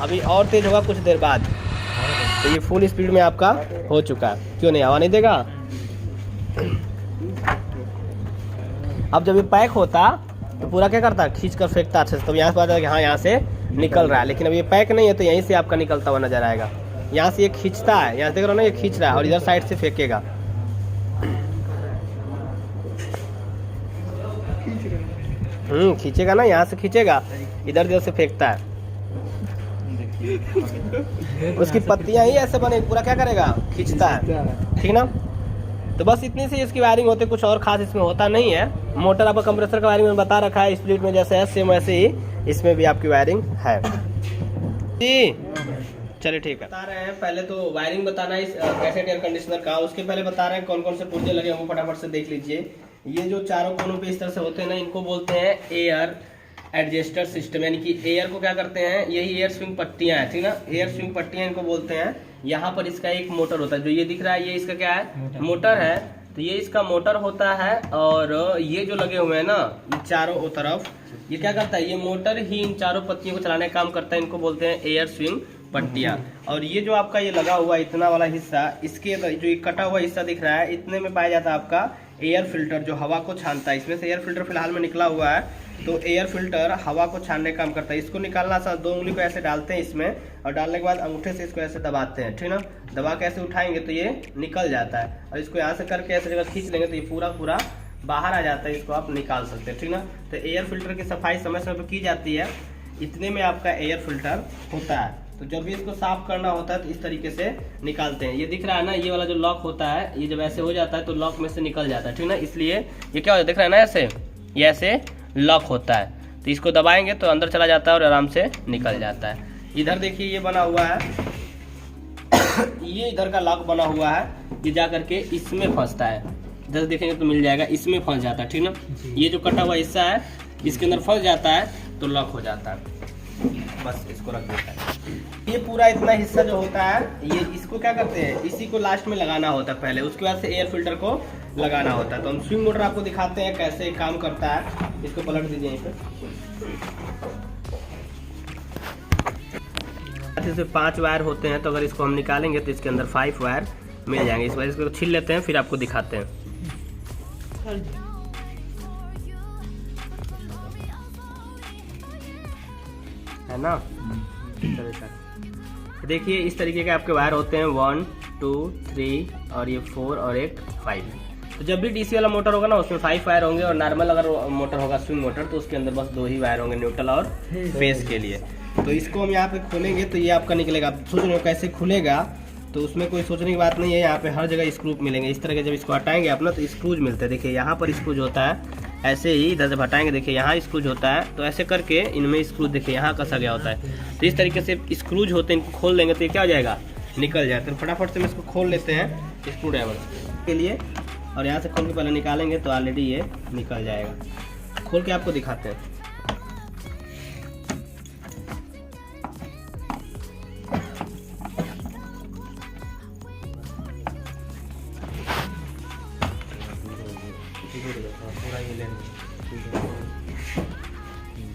अभी और तेज होगा कुछ देर बाद। तो ये फुल स्पीड में आपका हो चुका है। क्यों नहीं हवा नहीं देगा? अब जब ये पैक होता तो पूरा क्या करता है, खींच कर फेंकता अच्छे से, तो यहाँ से पता है कि हाँ यहाँ से निकल रहा है। लेकिन अब ये पैक नहीं है तो यहीं से आपका निकलता हुआ नजर आएगा। यहाँ से ये खींचता है, यहाँ से देख रहे हो ना, ये खींच रहा है और इधर साइड से फेंकेगा। खींचेगा ना, यहाँ से खींचेगा, इधर से फेंकता है। उसकी पत्तियां ही ऐसे बने, पूरा क्या करेगा, खींचता है, ठीक ना। तो बस इतनी सी इसकी वायरिंग होती है, कुछ और खास इसमें होता नहीं है। मोटर आपका कंप्रेसर का वायरिंग में बता रखा है, स्प्लिट में जैसे है सेम वैसे ही इसमें भी आपकी वायरिंग है जी। चलिए ठीक है, बता रहे हैं पहले तो वायरिंग बताना है इस कैसेट एयर कंडीशनर का। उसके पहले बता रहे हैं कौन कौन से पुर्जे लगे हैं, वो फटाफट से देख लीजिए। ये जो चारों कोनों पे इस तरह से होते हैं ना, इनको बोलते हैं एयर एडजस्टर सिस्टम, यानी कि एयर को क्या करते हैं, यही एयर स्विंग पट्टियां हैं, ठीक ना, एयर स्विंग पट्टियां इनको बोलते हैं। यहाँ पर इसका एक मोटर होता है, जो ये दिख रहा है ये इसका क्या है, मोटर है। तो ये इसका मोटर होता है, और ये जो लगे हुए हैं ना चारों तरफ, ये क्या करता है, ये मोटर ही इन चारों पत्तियों को चलाने का काम करता है। इनको बोलते हैं एयर स्विंग पट्टियां। और ये जो आपका ये लगा हुआ इतना वाला हिस्सा, इसके जो ये कटा हुआ हिस्सा दिख रहा है, इतने में पाया जाता है आपका एयर फिल्टर, जो हवा को छानता है। इसमें से एयर फिल्टर फिलहाल में निकला हुआ है, तो एयर फिल्टर हवा को छानने का काम करता है। इसको निकालना सा, 2 उंगली को ऐसे डालते हैं इसमें, और डालने के बाद अंगूठे से इसको ऐसे दबाते हैं, ठीक ना। दबा के ऐसे उठाएंगे तो ये निकल जाता है, और इसको यहाँ से करके ऐसे जगह खींच लेंगे तो ये पूरा बाहर आ जाता है, इसको आप निकाल सकते हैं, ठीक ना। तो एयर फिल्टर की सफाई समय समय पर की जाती है। इतने में आपका एयर फिल्टर होता है। तो जब भी इसको साफ करना होता है तो इस तरीके से निकालते हैं। ये दिख रहा है ना, ये वाला जो लॉक होता है, ये जब ऐसे हो जाता है तो लॉक में से निकल जाता है, ठीक ना। इसलिए ये क्या होता है, दिख रहा है ना, ऐसे ये ऐसे लॉक होता है। तो इसको दबाएंगे तो अंदर चला जाता है और आराम से निकल जाता है। इधर देखिए ये बना हुआ है, ये इधर का लॉक बना हुआ है, ये जा करके इसमें फंसता है। इधर देखेंगे तो मिल जाएगा, इसमें फंस जाता है, ठीक ना। ये जो कटा हुआ हिस्सा है इसके अंदर फंस जाता है तो लॉक हो जाता है। बस इसको रख देता है। ये पूरा इतना हिस्सा जो होता है, ये इसको क्या करते हैं, इसी को लास्ट में लगाना होता है पहले, उसके बाद से एयर फिल्टर को लगाना होता है। तो हम स्विंग मोटर आपको दिखाते हैं कैसे काम करता है। इसको पलट दीजिए यहीं पे। से 5 वायर होते हैं, तो अगर इसको हम निकालेंगे तो इसके अंदर 5 वायर मिल जाएंगे। इस वजह से इसको छील लेते हैं, फिर आपको दिखाते हैं। है ना, देखिए इस तरीके के आपके वायर होते हैं, 1 2 3 और ये 4 और एक 5। तो जब भी डीसी वाला मोटर होगा ना, उसमें 5 वायर होंगे, और नॉर्मल अगर मोटर होगा स्विंग मोटर तो उसके अंदर बस 2 ही वायर होंगे, न्यूट्रल और फेस के लिए। तो इसको हम यहाँ पे खोलेंगे तो ये आपका निकलेगा। आप सोच रहे हो कैसे खुलेगा, तो उसमें कोई सोचने की बात नहीं है। यहाँ पे हर जगह स्क्रू मिलेंगे इस तरह के। जब इसको हटाएंगे आप ना तो स्क्रूज मिलते हैं, देखिए यहाँ पर स्क्रूज होता है, ऐसे ही इधर जब हटाएंगे देखिए यहाँ स्क्रूज होता है। तो ऐसे करके इनमें स्क्रूज देखिए यहाँ कसा गया होता है। तो इस तरीके से स्क्रूज होते हैं, इनको खोल देंगे तो ये क्या हो जाएगा, निकल जाए। तो फटाफट से हम इसको खोल लेते हैं स्क्रू ड्राइवर के लिए, और यहाँ से खोल के पहले निकालेंगे तो ऑलरेडी ये निकल जाएगा। खोल के आपको दिखाते हैं।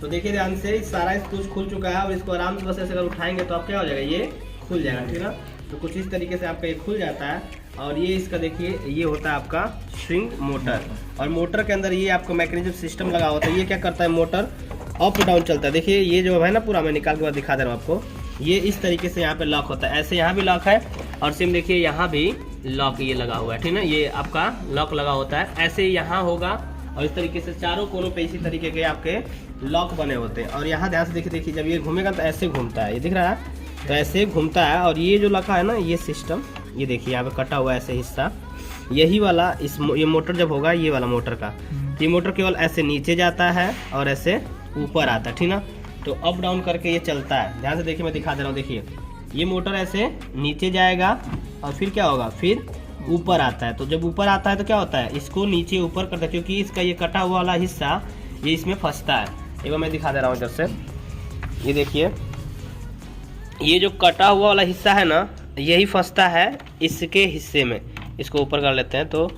तो देखिए ध्यान से, सारा स्क्रूज खुल चुका है, और इसको आराम से बस ऐसे अगर उठाएंगे तो आप क्या हो जाएगा, ये खुल जाएगा, ठीक ना। तो कुछ इस तरीके से आपका ये खुल जाता है। और ये इसका देखिए ये होता है आपका स्विंग मोटर, और मोटर के अंदर ये आपका मैकेनिज्म सिस्टम लगा होता है। ये क्या करता है, मोटर अप डाउन चलता है। देखिए ये जो है ना, पूरा मैं निकाल के बाद दिखा दे रहा हूँ आपको। ये इस तरीके से यहाँ पे लॉक होता है, ऐसे यहाँ भी लॉक है, और सेम देखिए यहाँ भी लॉक ये लगा हुआ है, ठीक ना। ये आपका लॉक लगा होता है, ऐसे यहाँ होगा, और इस तरीके से चारों कोनों पे इसी तरीके के आपके लॉक बने होते हैं। और यहाँ ध्यान से देखिए, जब ये घूमेगा तो ऐसे घूमता है, ये दिख रहा है, तो ऐसे घूमता है। और ये जो लगा है ना, ये सिस्टम, ये देखिए यहाँ पे कटा हुआ ऐसे हिस्सा, यही वाला ये मोटर जब होगा, ये वाला मोटर का, ये मोटर केवल ऐसे नीचे जाता है और ऐसे ऊपर आता है, ठीक ना। तो अप डाउन करके ये चलता है। ध्यान से देखिए, मैं दिखा दे रहा हूँ। देखिए ये मोटर ऐसे नीचे जाएगा, और फिर क्या होगा, फिर ऊपर आता है। तो जब ऊपर आता है तो क्या होता है, इसको नीचे ऊपर करता है, क्योंकि इसका ये कटा हुआ वाला हिस्सा ये इसमें फंसता है। एक बार मैं दिखा दे रहा हूँ इधर से। ये देखिए, ये जो कटा हुआ वाला हिस्सा है ना, यही फंसता है इसके हिस्से में। इसको ऊपर कर लेते हैं तो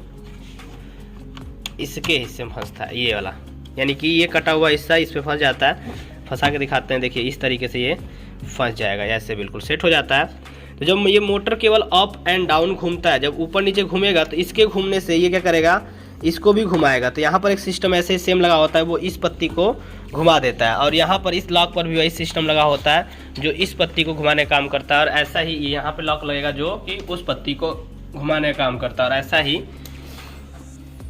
इसके हिस्से में फंसता है ये वाला, यानी कि ये कटा हुआ हिस्सा इस पे फंस जाता है। फंसा के दिखाते हैं, देखिए इस तरीके से ये फंस जाएगा, ऐसे बिल्कुल सेट हो जाता है। तो जब ये मोटर केवल अप एंड डाउन घूमता है, जब ऊपर नीचे घूमेगा तो इसके घूमने से ये क्या करेगा, इसको भी घुमाएगा। तो यहाँ पर एक सिस्टम ऐसे ही सेम लगा होता है, वो इस पत्ती को घुमा देता है। और यहाँ पर इस लॉक पर भी वही सिस्टम लगा होता है जो इस पत्ती को घुमाने का काम करता है। और ऐसा ही यहाँ पे लॉक लगेगा जो कि उस पत्ती को घुमाने का काम करता है। और ऐसा ही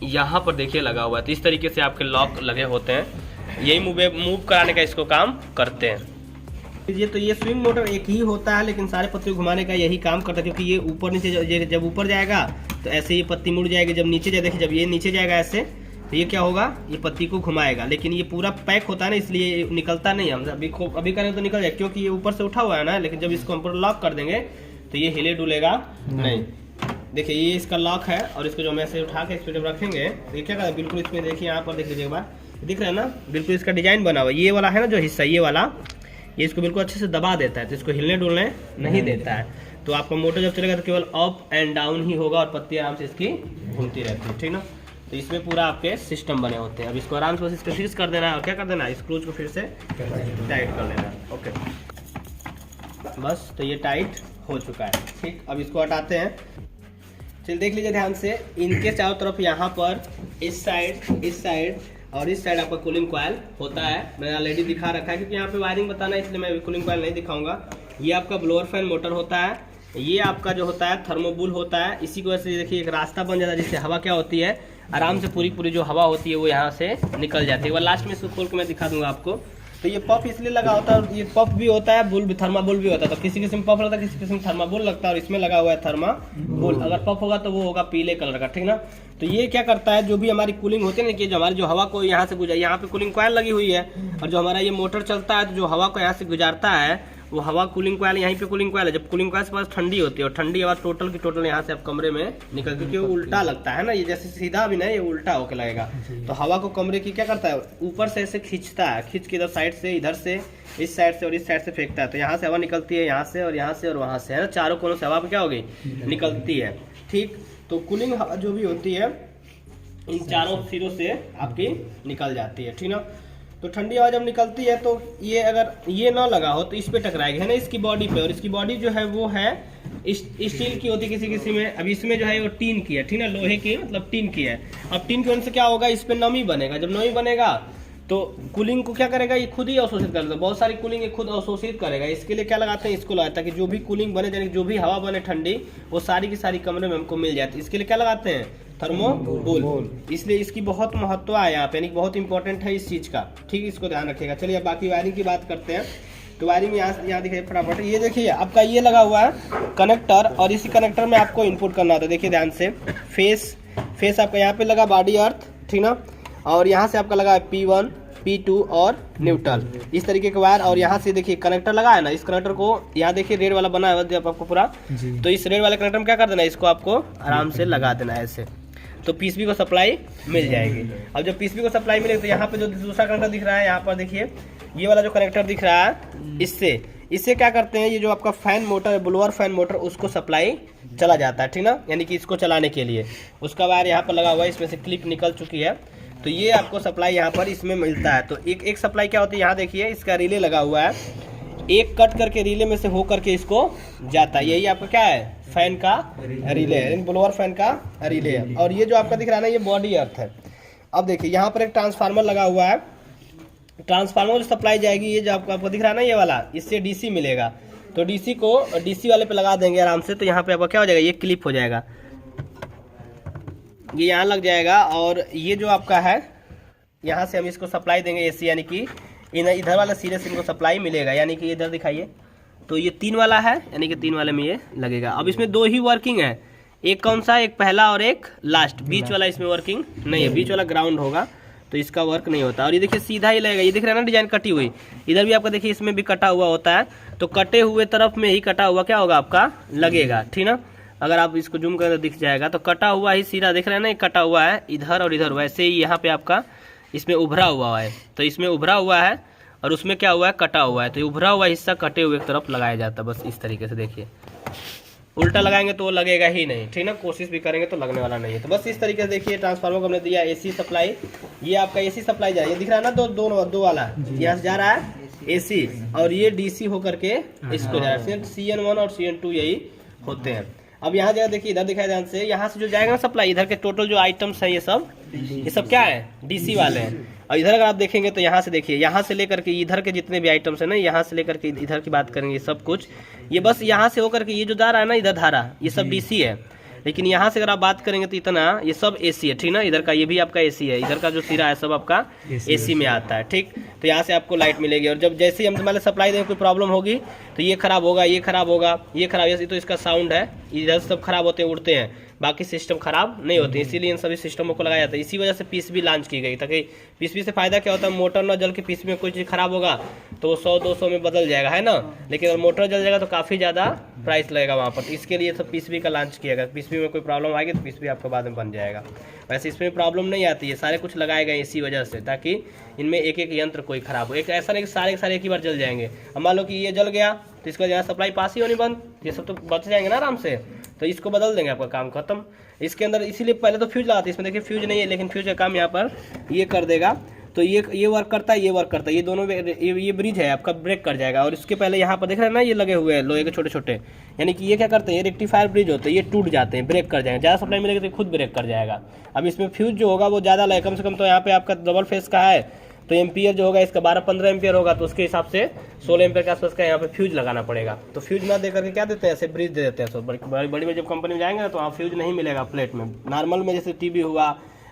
यहाँ पर देखिए लगा हुआ है। तो इस तरीके से आपके लॉक लगे होते हैं, यही मूव कराने का इसको काम करते हैं। ये तो ये स्विंग मोटर एक ही होता है, लेकिन सारे पत्ती को घुमाने का यही काम करता है, क्योंकि ये ऊपर नीचे जब ऊपर जाएगा तो ऐसे ये पत्ती मुड़ जाएगी, जब नीचे जाए देखिए जब ये नीचे जाएगा ऐसे तो ये क्या होगा, ये पत्ती को घुमाएगा। लेकिन ये पूरा पैक होता है ना, इसलिए निकलता नहीं। हम अभी करें तो निकल जाए, क्योंकि ये ऊपर से उठा हुआ है ना। लेकिन जब इसको हम पूरा लॉक कर देंगे तो ये हिले डुलेगा नहीं। देखिए ये इसका लॉक है, और इसको जो हम ऐसे उठा के इस पर जब रखेंगे तो ये क्या करें, बिल्कुल इसमें देखिए यहाँ पर देख लीजिए एक बार, दिख रहा है ना, बिल्कुल इसका डिजाइन बना हुआ है। ये वाला है ना जो हिस्सा, ये वाला ये इसको बिल्कुल अच्छे से दबा देता है, तो इसको हिलने डुलने नहीं देता है। तो आपका मोटर जब चलेगा तो केवल अप एंड डाउन ही होगा, और पत्ती आराम से इसकी घूमती रहती है, ठीक ना। तो इसमें पूरा आपके सिस्टम बने होते हैं। अब इसको आराम से बस इसको फिक्स कर देना है, और क्या कर देना है, स्क्रूज को फिर से टाइट कर लेना है। ओके, बस तो ये टाइट हो चुका है, ठीक। अब इसको हटाते हैं। चलिए देख लीजिए ध्यान से, इनके चारों तरफ यहाँ पर इस साइड और इस साइड आपका कूलिंग कॉइल होता है। मैंने ऑलरेडी दिखा रखा है, क्योंकि यहाँ पे वायरिंग बताना है, इसलिए मैं कूलिंग कॉइल नहीं दिखाऊंगा। ये आपका ब्लोअर फैन मोटर होता है, ये आपका जो होता है थर्मोबुल होता है। इसी की वजह से देखिए एक रास्ता बन जाता है, जिससे हवा क्या होती है, आराम से पूरी जो हवा होती है वो यहाँ से निकल जाती है। वो लास्ट में इसको खोल के मैं दिखा दूंगा आपको। तो ये पफ इसलिए लगा होता है, और ये पफ भी होता है, बुल भी, थर्माबुल भी होता है। तो किसी किस्म पफ लगता है, किसी किस्म थर्माबुल लगता है, और इसमें लगा हुआ है थर्माबुल। अगर पफ होगा तो वो होगा पीले कलर का, ठीक ना। तो ये क्या करता है, जो भी हमारी कूलिंग होती है ना, कि जो हमारी जो हवा को यहाँ से गुजार, यहाँ पे कूलिंग कॉइल लगी हुई है, और जो हमारा ये मोटर चलता है तो जो हवा को यहाँ से गुजारता है वो हवा कूलिंग कॉइल, यहीं पे कूलिंग कॉइल है। जब कूलिंग कॉइल से पास ठंडी होती है, और ठंडी हवा टोटल की टोटल यहाँ से आप कमरे में निकल, क्योंकि वो उल्टा लगता है ना, ये जैसे सीधा भी नहीं, ये उल्टा होकर लगेगा। तो हवा को कमरे की क्या करता है, ऊपर से ऐसे खींचता है, खींच के इधर साइड से, इधर से, इस साइड से और इस साइड से फेंकता है। तो यहाँ से हवा निकलती है, यहाँ से और यहाँ से और वहाँ से, है ना, चारों कोनों से हवा क्या हो गई, निकलती है, ठीक। तो कूलिंग हवा जो भी होती है इन चारों सिरों से आपकी निकल जाती है, ठीक ना। तो ठंडी हवा जब निकलती है तो ये अगर ये ना लगा हो तो इस पे टकराएगी, है ना, इसकी बॉडी पे। और इसकी बॉडी जो है वो है स्टील की होती है किसी किसी में। अब इसमें जो है वो टीन की है, ठीक ना, लोहे की, मतलब टीन की है। अब टीन की वजह से क्या होगा, इस पे नमी बनेगा। जब नमी बनेगा तो कूलिंग को क्या करेगा, ये खुद ही अवशोषित कर देगा। बहुत सारी कूलिंग ये खुद अवशोषित करेगा। इसके लिए क्या लगाते हैं, इसको लगाते हैं, ताकि जो भी कूलिंग बने, यानी जो भी हवा बने ठंडी, वो सारी की सारी कमरे में हमको मिल जाती है। इसके लिए क्या लगाते हैं, थर्मोबुल। इसलिए इसकी बहुत महत्व है यहाँ पे, यानी बहुत इंपॉर्टेंट है इस चीज़ का, ठीक, इसको ध्यान रखिएगा। चलिए अब बाकी वायरिंग की बात करते हैं। तो वायरिंग यहाँ दिखाइए फटाफट। ये देखिए आपका ये लगा हुआ है कनेक्टर, और इसी कनेक्टर में आपको इनपुट करना होता है। देखिए ध्यान से, फेस आपका यहाँ पे लगा बॉडी अर्थ, ठीक ना, और यहाँ से आपका लगा है P1, P2 और न्यूट्रल, इस तरीके का वायर। और यहाँ से देखिए कनेक्टर लगा है ना, इस कनेक्टर को यहाँ देखिए रेड वाला बना है आपको पूरा। तो इस रेड वाले कनेक्टर में क्या कर देना है, इसको आपको आराम से लगा देना है ऐसे, तो पीसीबी को सप्लाई मिल जाएगी। अब जब पीसीबी को सप्लाई मिलेगी तो यहाँ पे जो दूसरा कनेक्टर दिख रहा है, यहाँ पर देखिए ये वाला जो कनेक्टर दिख रहा है, इससे क्या करते हैं, ये जो आपका फैन मोटर है, ब्लोअर फैन मोटर, उसको सप्लाई चला जाता है, ठीक ना, यानी कि इसको चलाने के लिए उसका वायर यहाँ पर लगा हुआ है, इसमें से क्लिप निकल चुकी है। तो ये आपको सप्लाई यहाँ पर इसमें मिलता है। तो एक सप्लाई क्या होती है, यहाँ देखिए इसका रिले लगा हुआ है, एक कट करके रिले में से हो करके इसको जाता है। यही आपका क्या है, फैन का रिले है, ब्लोअर फैन का रिले है। और ये जो आपका दिख रहा है ना, ये बॉडी अर्थ है। अब देखिए यहाँ पर एक ट्रांसफार्मर लगा हुआ है, ट्रांसफार्मर जो सप्लाई जाएगी, ये जो आपको दिख रहा है ना, ये वाला, इससे डीसी मिलेगा। तो डीसी को डीसी वाले पे लगा देंगे आराम से। तो यहाँ पे आपका क्या हो जाएगा, ये क्लिप हो जाएगा, ये यहाँ लग जाएगा। और ये जो आपका है, यहाँ से हम इसको सप्लाई देंगे एसी, यानी कि इधर वाला सिरे से इनको सप्लाई मिलेगा, यानी कि इधर दिखाइए, तो ये 3 वाला है, यानी कि 3 वाले में ये लगेगा। अब इसमें 2 ही वर्किंग है, एक कौन सा, एक पहला और एक लास्ट, बीच वाला इसमें वर्किंग नहीं है, बीच वाला ग्राउंड होगा, तो इसका वर्क नहीं होता। और ये देखिए सीधा ही लगेगा, ये दिख रहा है ना डिजाइन कटी हुई, इधर भी आपका देखिए इसमें भी कटा हुआ होता है। तो कटे हुए तरफ में ही कटा हुआ क्या होगा आपका लगेगा, ठीक ना। अगर आप इसको जूम करें तो दिख जाएगा। तो कटा हुआ ही सीधा दिख रहा है ना, कटा हुआ है इधर और इधर, वैसे ही यहाँ पे आपका इसमें उभरा हुआ है। तो इसमें उभरा हुआ है और उसमें क्या हुआ है, कटा हुआ है। तो ये उभरा हुआ हिस्सा कटे हुए की तरफ लगाया जाता है, बस इस तरीके से। देखिए उल्टा लगाएंगे तो वो लगेगा ही नहीं, ठीक ना, कोशिश भी करेंगे तो लगने वाला नहीं है। तो बस इस तरीके से देखिए ट्रांसफार्मर को हमने दिया एसी सप्लाई। ये आपका एसी सप्लाई जा रहा है, ये दिख रहा है ना, दो वाला यहाँ से जा रहा है, AC और ये DC होकर के इसको जा रहा है। CN1 और CN2 यही होते हैं। अब यहाँ जगह देखिए, इधर दिखाया ध्यान से, यहाँ से जो जाएगा ना सप्लाई, इधर के टोटल जो आइटम्स है ये सब क्या है, DC वाले हैं। और इधर अगर आप देखेंगे तो यहाँ से देखिए, यहाँ से लेकर के इधर के जितने भी आइटम्स है ना, यहाँ से लेकर के इधर की बात करेंगे सब कुछ, ये बस यहाँ से होकर के ये जो जा रहा है ना इधर धारा, ये सब DC है। लेकिन यहाँ से अगर आप बात करेंगे तो इतना ये सब AC है, ठीक ना। इधर का ये भी आपका AC है, इधर का जो सिरा है सब आपका AC में आता है, ठीक। तो यहाँ से आपको लाइट मिलेगी। और जब जैसे ही हम तुम्हारे सप्लाई देंगे कोई प्रॉब्लम होगी तो ये खराब होगा, ये खराब होगा, ये खराब, ये तो इसका साउंड है, इधर सब खराब होते हैं, उड़ते हैं, बाकी सिस्टम खराब नहीं होते। इसीलिए इन सभी सिस्टमों को लगाया जाता है। इसी वजह से PCB लॉन्च की गई, ताकि PCB से फायदा क्या होता है, मोटर न जल के PCB में कोई चीज़ खराब होगा तो 100-200 में बदल जाएगा, है ना। लेकिन अगर मोटर जल जाएगा तो काफ़ी ज़्यादा प्राइस लगेगा वहाँ पर। तो इसके लिए सब PCB का लॉन्च किया गया। PCB में कोई प्रॉब्लम आएगी तो PCB आपको बाद में बन जाएगा। वैसे इसमें प्रॉब्लम नहीं आती है, सारे कुछ लगाए गए इसी वजह से, ताकि इनमें एक एक यंत्र कोई खराब हो। एक ऐसा नहीं कि सारे के सारे एक ही बार जल जाएंगे। अब मान लो कि ये जल गया तो इसका यहाँ सप्लाई पास ही होनी बंद, ये सब तो बच जाएंगे ना आराम से, तो इसको बदल देंगे, आपका काम खत्म। इसके अंदर इसीलिए पहले तो फ्यूज लगाते हैं, इसमें देखिए फ्यूज नहीं है, लेकिन फ्यूज का काम यहाँ पर ये कर देगा। तो ये वर्क करता है, ये वर्क करता है, ये दोनों ये ब्रिज है आपका, ब्रेक कर जाएगा। और इसके पहले यहाँ पर देख रहे हैं ना, ये लगे हुए हैं लोहे के छोटे छोटे, यानी कि ये क्या करते हैं, ये रेक्टिफायर ब्रिज होते हैं, ये टूट जाते हैं, ब्रेक कर जाएंगे। ज़्यादा सप्लाई मिलेगी तो खुद ब्रेक कर जाएगा। अब इसमें फ्यूज जो होगा वो ज़्यादा लगे, कम से कम तो यहाँ पे आपका डबल फेस का है तो एम्पियर जो होगा इसका 12-15 एम्पियर होगा, तो उसके हिसाब से 16 एम्पियर के आसपास का यहाँ पे फ्यूज लगाना पड़ेगा। तो फ्यूज ना दे करके क्या देते हैं, ऐसे ब्रिज दे देते हैं। सो बड़ी बड़ी में जब कंपनी में जाएंगे ना तो वहाँ फ्यूज नहीं मिलेगा प्लेट में। नॉर्मल में जैसे टीवी हुआ,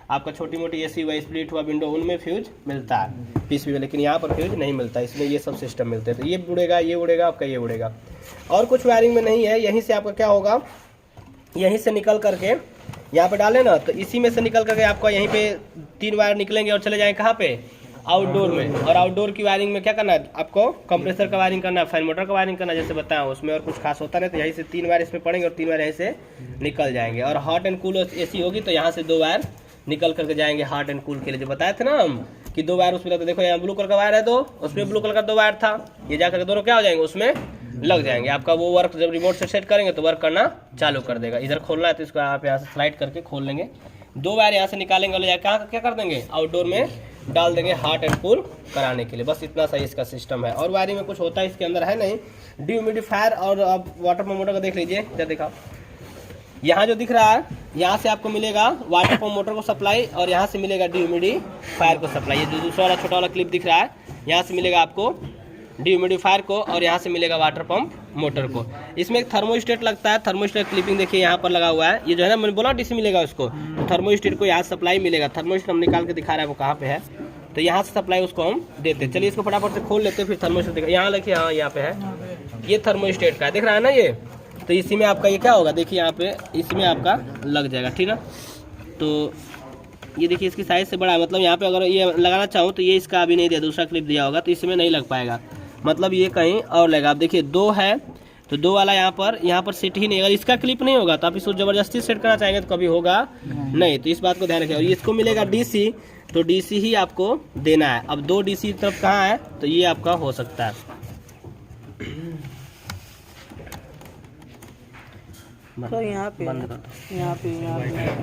आपका छोटी मोटी AC हुआ, स्प्लिट हुआ, विंडो, उनमें फ्यूज मिलता है PCB में, लेकिन यहाँ पर फ्यूज नहीं मिलता, इसलिए ये सब सिस्टम मिलते हैं। तो ये उड़ेगा, ये उड़ेगा, आपका ये उड़ेगा, और कुछ वायरिंग में नहीं है। यहीं से आपका क्या होगा, यहीं से निकल करके यहाँ पे डालें ना, तो इसी में से निकल करके आपका यहीं पे 3 वायर निकलेंगे और चले जाएंगे कहाँ पे, आउटडोर में। और आउटडोर की वायरिंग में क्या करना है आपको, कंप्रेसर का वायरिंग करना है, फैन मोटर का वायरिंग करना है, जैसे बताया उसमें और कुछ खास होता नहीं। तो यहीं से 3 वायर इसमें पड़ेंगे और 3 वायर यहीं से निकल जाएंगे। और हॉट एंड कूल AC होगी तो यहाँ से 2 वायर निकल करके जाएंगे हॉट एंड कूल के लिए। जो बताए थे ना हम कि 2 वायर उसमें लगते, देखो यहाँ ब्लू कलर का वायर है 2, उसमें ब्लू कलर का 2 वायर था, ये जाकर दोनों क्या हो जाएंगे, उसमें लग जाएंगे। आपका वो वर्क जब रिमोट से सेट करेंगे तो वर्क करना चालू कर देगा। इधर खोलना है तो इसको आप यहाँ से स्लाइड करके खोल लेंगे, 2 वायर यहाँ से निकालेंगे और ले जाकर क्या कर देंगे, आउटडोर में डाल देंगे हॉट एंड कूल कराने के लिए। बस इतना सा इसका सिस्टम है। और वायरिंग में कुछ होता है इसके अंदर है नहीं। डिह्यूमिडिफायर और अब वाटर पंप मोटर का देख लीजिए, इधर दिखाओ, यहाँ जो दिख रहा है यहाँ से आपको मिलेगा वाटर पंप मोटर को सप्लाई, और यहाँ से मिलेगा डिह्यूमिडिफायर को सप्लाई। ये जो दूसरा वाला छोटा वाला क्लिप दिख रहा है, यहाँ से मिलेगा आपको डिह्यूमिडिफायर को, और यहाँ से मिलेगा वाटर पंप मोटर को। इसमें एक थर्मोस्टेट लगता है, थर्मोस्टेट क्लिपिंग देखिए यहाँ पर लगा हुआ है। ये जो है ना, मैंने बोला DC मिलेगा उसको, तो थर्मोस्टेट को यहाँ सप्लाई मिलेगा। थर्मोस्टेट हम निकाल के दिखा रहा है वो कहाँ पे है, तो यहाँ से सप्लाई उसको हम देते हैं। चलिए इसको फटाफट से खोल लेते हैं, फिर थर्मोस्टेट देखिए, यहाँ लिखिए, हाँ यहाँ पे है, ये थर्मोस्टेट का दिख रहा है ना ये। तो इसी में आपका ये क्या होगा, देखिए यहाँ पे इसमें आपका लग जाएगा, ठीक ना। तो ये देखिए इसकी साइज से बड़ा है, मतलब यहाँ पे अगर ये लगाना चाहूँ तो ये इसका अभी नहीं दिया, दूसरा क्लिप दिया होगा तो इसमें नहीं लग पाएगा, मतलब ये कहीं और लगेगा। आप देखिए 2 है तो 2 वाला यहाँ पर सेट ही नहीं। अगर इसका क्लिप नहीं होगा तो आप इसको ज़बरदस्ती सेट करना चाहेंगे तो कभी होगा नहीं। तो इस बात को ध्यान रखिए। और इसको मिलेगा DC, तो DC ही आपको देना है। अब 2 DC तरफ कहाँ है, तो ये आपका हो सकता है, तो यहाँ पे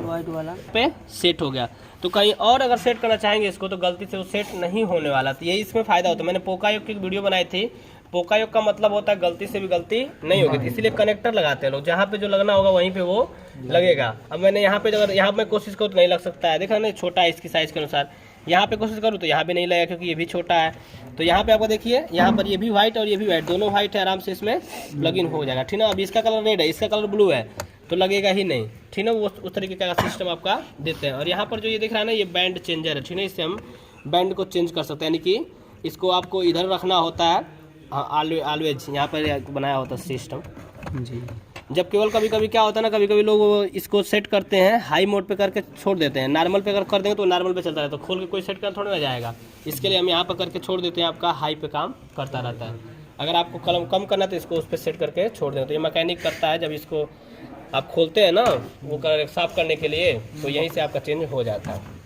वाइट वाला पे सेट हो गया। तो कहीं और अगर सेट करना चाहेंगे इसको तो गलती से वो सेट नहीं होने वाला। तो यही इसमें फ़ायदा होता है। मैंने पोकायोग की एक वीडियो बनाई थी, पोकायोग का मतलब होता है गलती से भी गलती नहीं होगी, इसलिए कनेक्टर लगाते हैं लोग, जहाँ पे जो लगना होगा वहीं पे वो लगेगा। अब मैंने यहाँ पे अगर यहाँ पे कोशिश करूँ तो नहीं लग सकता है, देखा नहीं, छोटा है इसकी साइज़ के अनुसार। यहाँ पे कोशिश करूँ तो यहाँ पे नहीं लगेगा क्योंकि ये भी छोटा है। तो यहाँ पे आपको देखिए, यहाँ पर ये भी व्हाइट और ये भी व्हाइट, दोनों व्हाइट है, आराम से इसमें लग इन हो जाएगा, ठीक ना। अब इसका कलर रेड है, इसका कलर ब्लू है, तो लगेगा ही नहीं, ठीक ना। वो उस तरीके का सिस्टम आपका देते हैं। और यहाँ पर जो ये दिख रहा है ना, ये बैंड चेंजर है, ठीक ना। इससे हम बैंड को चेंज कर सकते हैं, यानी कि इसको आपको इधर रखना होता है, हाँ ऑलवेज यहाँ पर बनाया होता है सिस्टम जी। जब केवल कभी कभी क्या होता है ना, कभी कभी लोग इसको सेट करते हैं हाई मोड पे करके छोड़ देते हैं, नॉर्मल पे अगर कर देंगे तो नॉर्मल पे चलता रहता है, तो खोल के कोई सेट कर थोड़ा ना जाएगा। इसके लिए हम यहाँ पर करके छोड़ देते हैं, आपका हाई पे काम करता रहता है। अगर आपको कलम कम करना है तो इसको उस पर सेट करके छोड़ दें। तो ये मैकेनिक करता है, जब इसको आप खोलते हैं ना वो साफ करने के लिए, तो यहीं से आपका चेंज हो जाता है।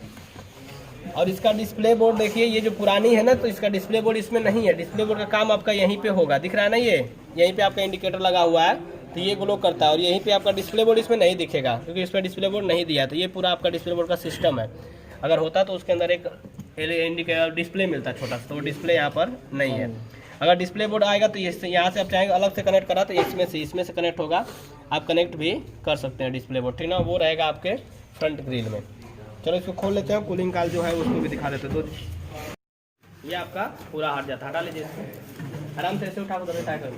और इसका डिस्प्ले बोर्ड देखिए, ये जो पुरानी है ना, तो इसका डिस्प्ले बोर्ड इसमें नहीं है। डिस्प्ले बोर्ड का काम आपका यहीं पे होगा, दिख रहा है ना, ये यहीं पे आपका इंडिकेटर लगा हुआ है, तो ये ग्लो करता है। और यहीं पे आपका डिस्प्ले बोर्ड इसमें नहीं दिखेगा क्योंकि इसमें डिस्प्ले बोर्ड नहीं दिया। तो ये पूरा आपका डिस्प्ले बोर्ड का सिस्टम है। अगर होता तो उसके अंदर एक इंडिकेटर डिस्प्ले मिलता है छोटा सा, तो वो डिस्प्ले यहाँ पर नहीं है। अगर डिस्प्ले बोर्ड आएगा तो ये यहाँ से आप चाहेंगे अलग से कनेक्ट करा तो इसमें से कनेक्ट होगा, आप कनेक्ट भी कर सकते हैं डिस्प्ले बोर्ड, ठीक ना, वो रहेगा आपके फ्रंट ग्रिल में। चलो इसको खोल लेते हैं, कूलिंग कॉइल जो है उसको भी दिखा देते हैं। तो ये आपका पूरा हट जाता है, हटा लीजिए इसको, आराम से ऐसे उठा कर ट्राई कर।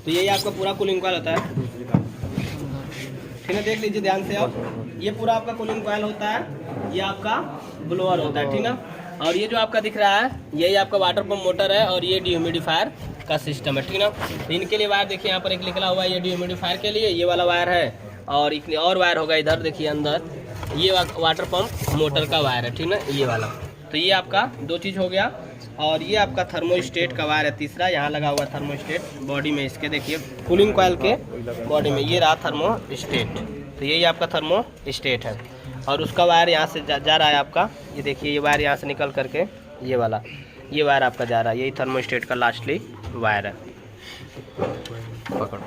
तो यही आपका पूरा कूलिंग कॉइल होता है, ठीक है, देख लीजिए ध्यान से आप, ये पूरा आपका कूलिंग कॉइल होता है, ये आपका ब्लोअर होता है, ठीक ना। और ये जो आपका दिख रहा है यही आपका वाटर पंप मोटर है और ये डिह्यूमिडिफायर का सिस्टम है, ठीक ना। तो इनके लिए वायर देखिए यहाँ पर एक निकला हुआ है, ये डिह्यूमिडिफायर के लिए ये वाला वायर है, और वायर होगा इधर देखिए अंदर, ये वाटर पंप मोटर का वायर है, ठीक ना, ये वाला। तो ये आपका दो चीज़ हो गया। और ये आपका थर्मोस्टेट का वायर है तीसरा, यहाँ लगा हुआ थर्मोस्टेट बॉडी में, इसके देखिए कूलिंग कॉइल के बॉडी में ये रहा थर्मोस्टेट, तो यही आपका थर्मोस्टेट है। और उसका वायर यहाँ से जा रहा है आपका, ये देखिए ये वायर यहाँ से निकल करके ये वाला ये वायर आपका जा रहा है, यही थर्मोस्टेट का लास्टली वायर है। पकड़ो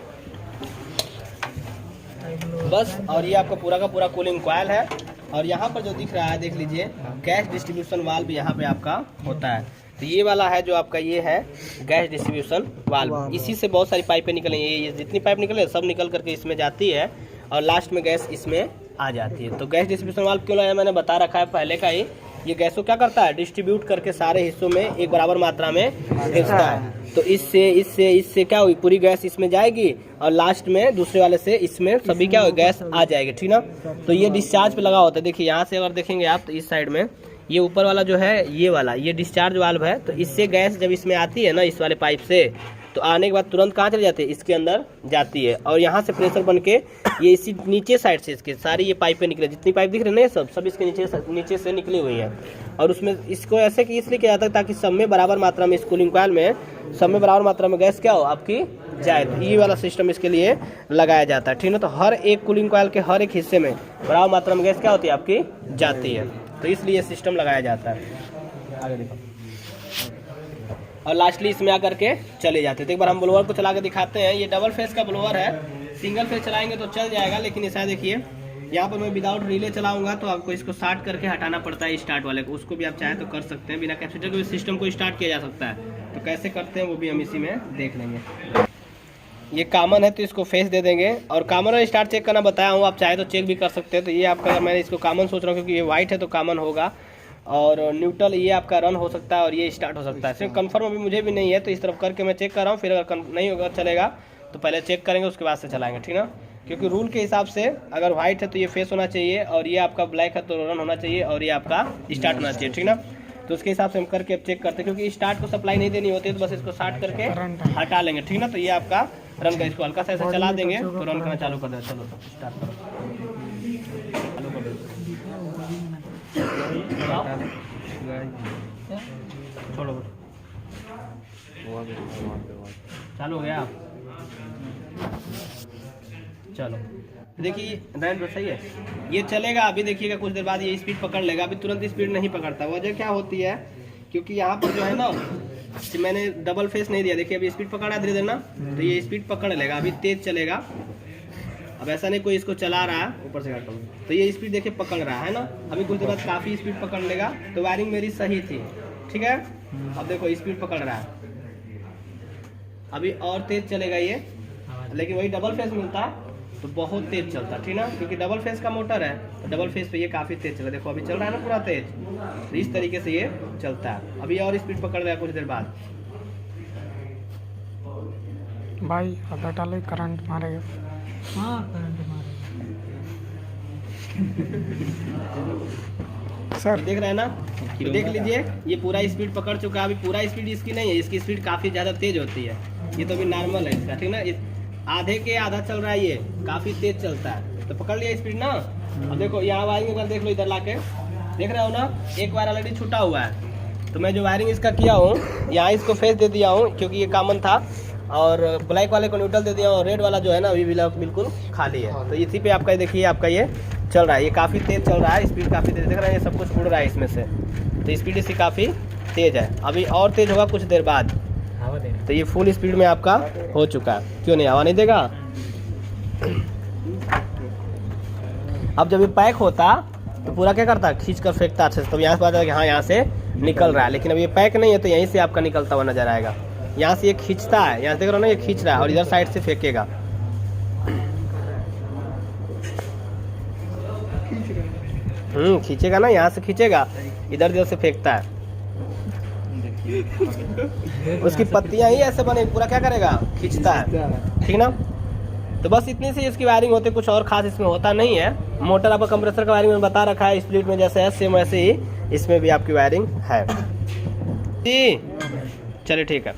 बस। और ये आपका पूरा का पूरा कूलिंग कॉइल है। और यहाँ पर जो दिख रहा है देख लीजिए, गैस डिस्ट्रीब्यूशन वाल्व यहाँ पे आपका होता है। तो ये वाला है जो आपका ये है गैस डिस्ट्रीब्यूशन वाल्व, इसी से बहुत सारी पाइपें निकलेंगी, ये जितनी पाइप निकले सब निकल करके इसमें जाती है और लास्ट में गैस इसमें आ जाती है। तो गैस डिस्ट्रीब्यूशन वाल्व क्यों लगाया मैंने बता रखा है पहले का ही, ये गैस को क्या करता है, डिस्ट्रीब्यूट करके सारे हिस्सों में एक बराबर मात्रा में भेजता है। तो इससे क्या होगी, पूरी गैस इसमें जाएगी और लास्ट में दूसरे वाले से इसमें सभी क्या होगी, गैस आ जाएगी, ठीक ना। तो ये डिस्चार्ज पे लगा होता है, देखिए यहाँ से अगर देखेंगे आप तो इस साइड में ये ऊपर वाला जो है ये वाला ये डिस्चार्ज वाल्व है। तो इससे गैस जब इसमें आती है ना इस वाले पाइप से, तो आने के बाद तुरंत कहाँ चले जाते हैं, इसके अंदर जाती है और यहाँ से प्रेशर बन के ये इसी नीचे साइड से इसके सारी ये पाइपें निकले, जितनी पाइप दिख रही है ना सब इसके नीचे से निकली हुई है। और उसमें इसको ऐसे कि इसलिए किया जाता है ताकि सब में बराबर मात्रा में, इस कूलिंग कॉइल में सब में बराबर मात्रा में गैस क्या हो आपकी जाए। तो ये वाला सिस्टम इसके लिए लगाया जाता है, ठीक है। तो हर एक कूलिंग कॉइल के हर एक हिस्से में बराबर मात्रा में गैस क्या होती है आपकी जाती है, तो इसलिए सिस्टम लगाया जाता है। आगे देखो, और लास्टली इसमें आकर के चले जाते हैं। तो एक बार हम ब्लोअर को चला के दिखाते हैं। ये डबल फेस का ब्लोअर है, सिंगल फेस चलाएंगे तो चल जाएगा, लेकिन ऐसा देखिए यहाँ पर मैं विदाउट रिले चलाऊंगा तो आपको इसको स्टार्ट करके हटाना पड़ता है स्टार्ट वाले को, उसको भी आप चाहें तो कर सकते हैं, बिना कैपेसिटर के सिस्टम को स्टार्ट किया जा सकता है। तो कैसे करते हैं वो भी हम इसी में देख लेंगे। ये कॉमन है तो इसको फेस दे देंगे, और कॉमन और स्टार्ट चेक करना बताया हूँ, आप चाहे तो चेक भी कर सकते हैं। तो ये आपका, मैंने इसको कॉमन सोच रहा हूँ क्योंकि ये वाइट है तो कॉमन होगा, और न्यूट्रल ये आपका रन हो सकता है और ये स्टार्ट हो सकता है। सिर्फ कंफर्म अभी मुझे भी नहीं है, तो इस तरफ करके मैं चेक कर रहा हूँ, फिर अगर नहीं होगा चलेगा तो पहले चेक करेंगे उसके बाद से चलाएंगे, ठीक ना। क्योंकि रूल के हिसाब से अगर व्हाइट है तो ये फेस होना चाहिए, और ये आपका ब्लैक है तो रन होना चाहिए, और ये आपका स्टार्ट होना चाहिए, ठीक ना। तो उसके हिसाब से हम करके अब चेक करते हैं, क्योंकि स्टार्ट को सप्लाई नहीं देनी होती है तो बस इसको स्टार्ट करके हटा लेंगे, ठीक ना। तो ये आपका रन का, इसको हल्का सा ऐसे चला देंगे तो रन करना चालू कर देंगे। चलो स्टार्ट करो, चालू कर दो, छोड़ो, चालू हो गया। चलो देखिए रैन तो सही है, ये चलेगा। अभी देखिएगा कुछ देर बाद ये स्पीड पकड़ लेगा, अभी तुरंत स्पीड नहीं पकड़ता। वजह क्या होती है, क्योंकि यहाँ पर जो है ना मैंने डबल फेस नहीं दिया, देखिए अभी स्पीड पकड़ा धीरे धीरे ना, तो ये स्पीड पकड़ लेगा, अभी तेज चलेगा। अब ऐसा नहीं कोई इसको चला रहा है ऊपर से काटो, तो ये स्पीड देखिए पकड़ रहा है ना, अभी कुछ देर बाद काफ़ी स्पीड पकड़ लेगा। तो वायरिंग मेरी सही थी, ठीक है। अब देखो स्पीड पकड़ रहा है, अभी और तेज चलेगा ये, लेकिन वही डबल फेस मिलता तो बहुत तेज चलता, ठीक ना, क्योंकि डबल फेस का मोटर है तो डबल फेस पे ये काफ़ी तेज चला। देखो अभी चल रहा है ना पूरा तेज, तो इस तरीके से ये चलता है। अभी और स्पीड पकड़ रहा है कुछ देर बाद। भाई आधा डाले करंट मारेगा। हाँ करंट मारेगा सर, देख रहे हैं ना, तो देख लीजिए ये पूरा स्पीड पकड़ चुका है। अभी पूरा स्पीड इसकी नहीं है, इसकी स्पीड काफ़ी ज़्यादा तेज होती है, ये तो अभी नॉर्मल है इसका, ठीक ना। आधे के आधा चल रहा है, ये काफ़ी तेज चलता है, तो पकड़ लिया स्पीड ना। अब देखो यहाँ वायरिंग अगर देख लो, इधर लाके देख रहे हो ना, एक वायर ऑलरेडी छूटा हुआ है। तो मैं जो वायरिंग इसका किया हूँ, यहाँ इसको फेस दे दिया हूँ क्योंकि ये कॉमन था, और ब्लैक वाले को न्यूट्रल दे दिया हूँ, और रेड वाला जो है ना अभी बिल्कुल खाली है। तो इसी पे आपका देखिए आपका ये चल रहा है, ये काफ़ी तेज चल रहा है, स्पीड काफ़ी तेज, देख रहे हैं ये सब कुछ उड़ रहा है इसमें से, तो स्पीड इसकी काफ़ी तेज है। अभी और तेज होगा कुछ देर बाद, तो ये फुल स्पीड में आपका हो चुका है। क्यों नहीं हवा नहीं देगा, अब जब ये पैक होता तो पूरा क्या करता, खींच कर फेंकता अच्छे से, तो यहाँ से पता है कि हाँ यहाँ से निकल रहा है। लेकिन अब ये पैक नहीं है तो यहीं से आपका निकलता हुआ नजर आएगा। यहाँ से ये खींचता है, यहाँ से देख रहे हो ना, ये खींच रहा है और इधर साइड से फेंकेगा। खींचेगा ना, यहाँ से खींचेगा, इधर से फेंकता है। उसकी पत्तियां ही ऐसे बने, पूरा क्या करेगा, खींचता है, ठीक ना। तो बस इतनी सी इसकी वायरिंग होती है, कुछ और खास इसमें होता नहीं है। मोटर आपका कंप्रेसर का वायरिंग मैंने बता रखा है, स्प्लिट में जैसे है सेम वैसे ही इसमें भी आपकी वायरिंग है जी। चलिए ठीक है।